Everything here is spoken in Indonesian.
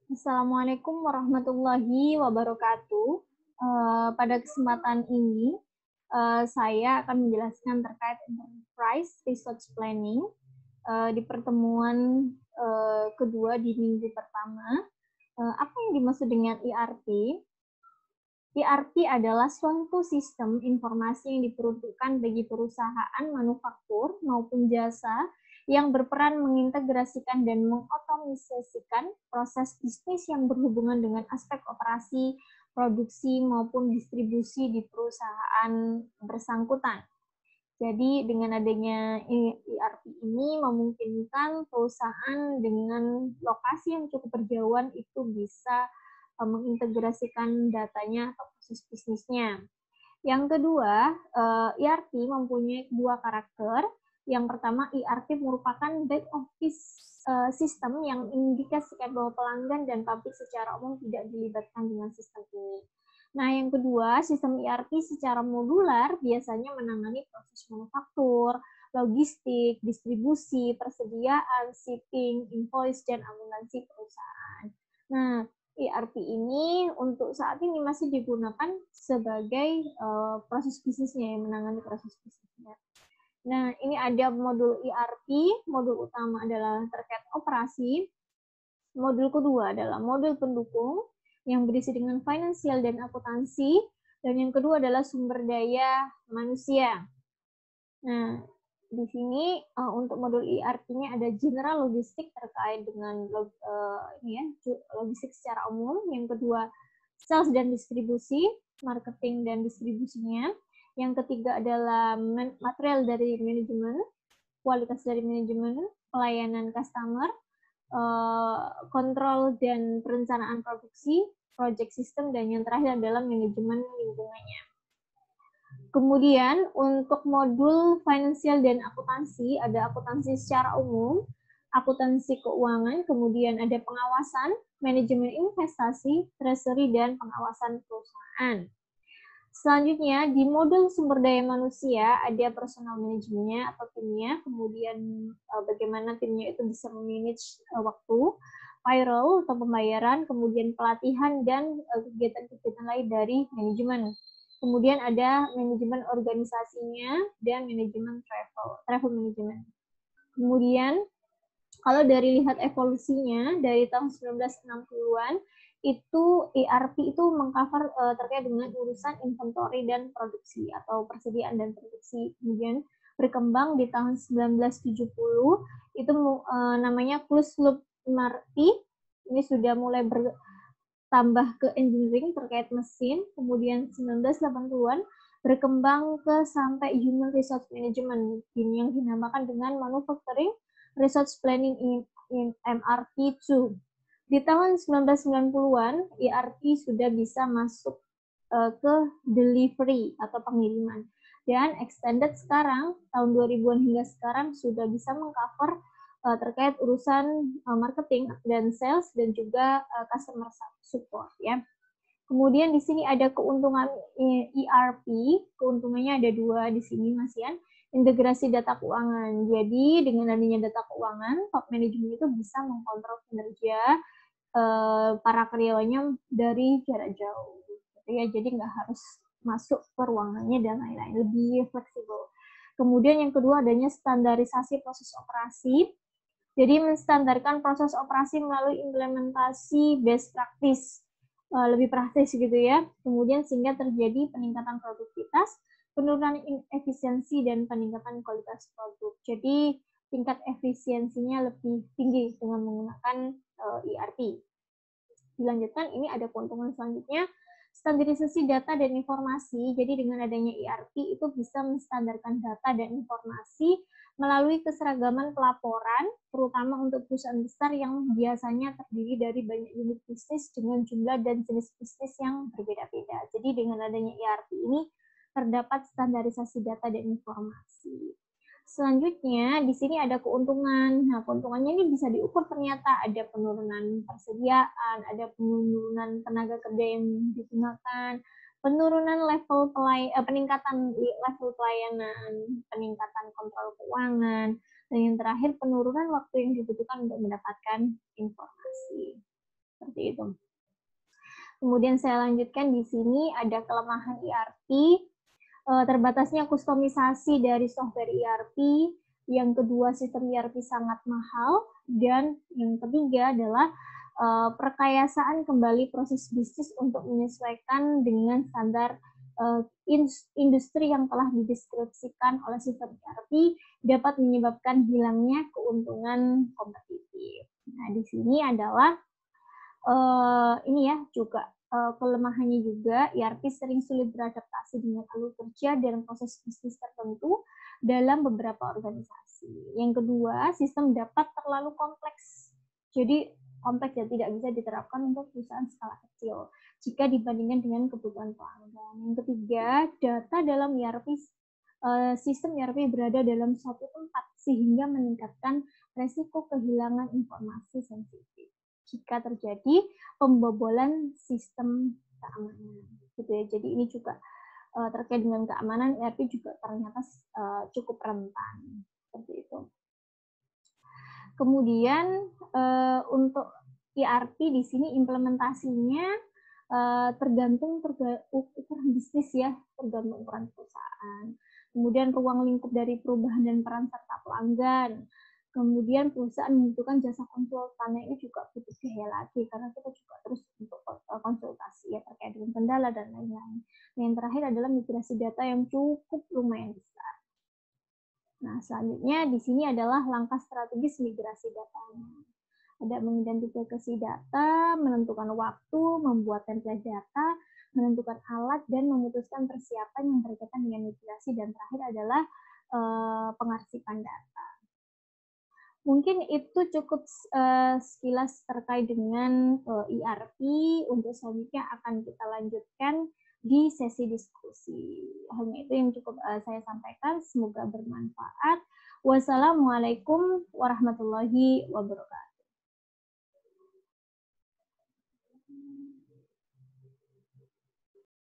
Assalamualaikum warahmatullahi wabarakatuh. Pada kesempatan ini, saya akan menjelaskan terkait enterprise resource planning di pertemuan kedua di minggu pertama. Apa yang dimaksud dengan ERP? ERP adalah suatu sistem informasi yang diperuntukkan bagi perusahaan manufaktur maupun jasa yang berperan mengintegrasikan dan mengotomisasikan proses bisnis yang berhubungan dengan aspek operasi, produksi, maupun distribusi di perusahaan bersangkutan. Jadi dengan adanya ERP ini memungkinkan perusahaan dengan lokasi yang cukup berjauhan itu bisa mengintegrasikan datanya atau proses bisnisnya. Yang kedua, ERP mempunyai dua karakter. Yang pertama, ERP merupakan back office sistem yang mengindikasikan bahwa pelanggan dan pabrik secara umum tidak dilibatkan dengan sistem ini. Nah, yang kedua, sistem ERP secara modular biasanya menangani proses manufaktur, logistik, distribusi, persediaan, shipping, invoice, dan akuntansi perusahaan. Nah, ERP ini untuk saat ini masih digunakan sebagai proses bisnisnya, yang menangani proses bisnisnya. Nah, ini ada modul ERP, modul utama adalah terkait operasi, modul kedua adalah modul pendukung, yang berisi dengan finansial dan akuntansi, dan yang kedua adalah sumber daya manusia. Nah, di sini untuk modul ERP-nya ada general logistik terkait dengan logistik secara umum. Yang kedua, sales dan distribusi, marketing dan distribusinya. Yang ketiga adalah material dari manajemen, kualitas dari manajemen, pelayanan customer, kontrol dan perencanaan produksi, project system, dan yang terakhir adalah manajemen lingkungannya. Kemudian untuk modul finansial dan akuntansi, ada akuntansi secara umum, akuntansi keuangan, kemudian ada pengawasan, manajemen investasi, treasury, dan pengawasan perusahaan. Selanjutnya, di modul sumber daya manusia, ada personal manajemennya atau timnya, kemudian bagaimana timnya itu bisa memanage waktu, payroll atau pembayaran, kemudian pelatihan, dan kegiatan-kegiatan lain dari manajemen. Kemudian ada manajemen organisasinya dan manajemen travel management. Kemudian kalau dari lihat evolusinya dari tahun 1960-an itu ERP itu mengcover terkait dengan urusan inventory dan produksi atau persediaan dan produksi. Kemudian berkembang di tahun 1970 itu namanya closed loop ERP. Ini sudah mulai bertambah ke engineering terkait mesin. Kemudian 1980-an berkembang ke sampai human resource management yang dinamakan dengan manufacturing resource planning in MRP2. Di tahun 1990-an, ERP sudah bisa masuk ke delivery atau pengiriman. Dan extended sekarang, tahun 2000-an hingga sekarang sudah bisa mengcover terkait urusan marketing dan sales dan juga customer support ya. Kemudian di sini ada keuntungan ERP, keuntungannya ada dua di sini Mas Yan. Integrasi data keuangan. Jadi dengan adanya data keuangan, top management itu bisa mengkontrol kinerja para karyawannya dari jarak jauh. Gitu ya. Jadi nggak harus masuk ke ruangannya dan lain-lain, lebih fleksibel. Kemudian yang kedua adanya standarisasi proses operasi. Jadi menstandarkan proses operasi melalui implementasi best practice, lebih praktis gitu ya. Kemudian sehingga terjadi peningkatan produktivitas, penurunan efisiensi, dan peningkatan kualitas produk. Jadi tingkat efisiensinya lebih tinggi dengan menggunakan ERP. Dilanjutkan, ini ada keuntungan selanjutnya, standarisasi data dan informasi. Jadi dengan adanya ERP itu bisa menstandarkan data dan informasi melalui keseragaman pelaporan, terutama untuk perusahaan besar yang biasanya terdiri dari banyak unit bisnis dengan jumlah dan jenis bisnis yang berbeda-beda. Jadi dengan adanya ERP ini terdapat standarisasi data dan informasi. Selanjutnya, di sini ada keuntungan. Nah, keuntungannya ini bisa diukur ternyata ada penurunan persediaan, ada penurunan tenaga kerja yang digunakan, penurunan level peningkatan level pelayanan, peningkatan kontrol keuangan, dan yang terakhir penurunan waktu yang dibutuhkan untuk mendapatkan informasi. Seperti seperti itu. Kemudian saya lanjutkan di sini ada kelemahan ERP, terbatasnya kustomisasi dari software ERP, yang kedua sistem ERP sangat mahal, dan yang ketiga adalah perkayasaan kembali proses bisnis untuk menyesuaikan dengan standar industri yang telah dideskripsikan oleh sistem ERP dapat menyebabkan hilangnya keuntungan kompetitif. Nah, di sini adalah ini ya juga kelemahannya juga ERP sering sulit beradaptasi dengan alur kerja dan proses bisnis tertentu dalam beberapa organisasi. Yang kedua, sistem dapat terlalu kompleks. Jadi kompleks ya, tidak bisa diterapkan untuk perusahaan skala kecil jika dibandingkan dengan kebutuhan pelanggan. Yang ketiga, data dalam ERP sistem ERP berada dalam suatu tempat sehingga meningkatkan resiko kehilangan informasi sensitif jika terjadi pembobolan sistem keamanan, gitu ya. Jadi ini juga terkait dengan keamanan, ERP juga ternyata cukup rentan, seperti itu. Kemudian untuk ERP di sini implementasinya tergantung ukuran bisnis ya, tergantung ukuran perusahaan. Kemudian ruang lingkup dari perubahan dan peran serta pelanggan. Kemudian perusahaan membutuhkan jasa konsultan, ini juga butuh biaya lagi karena kita juga terus untuk konsultasi ya terkait dengan kendala dan lain-lain. Nah, yang terakhir adalah migrasi data yang cukup lumayan besar. Nah, selanjutnya di sini adalah langkah strategis migrasi datanya. Ada mengidentifikasi data, menentukan waktu, membuat template data, menentukan alat, dan memutuskan persiapan yang berkaitan dengan migrasi, dan terakhir adalah pengarsipan data. Mungkin itu cukup sekilas terkait dengan ERP. Untuk selanjutnya akan kita lanjutkan di sesi diskusi. Hanya itu yang cukup saya sampaikan. Semoga bermanfaat. Wassalamualaikum warahmatullahi wabarakatuh.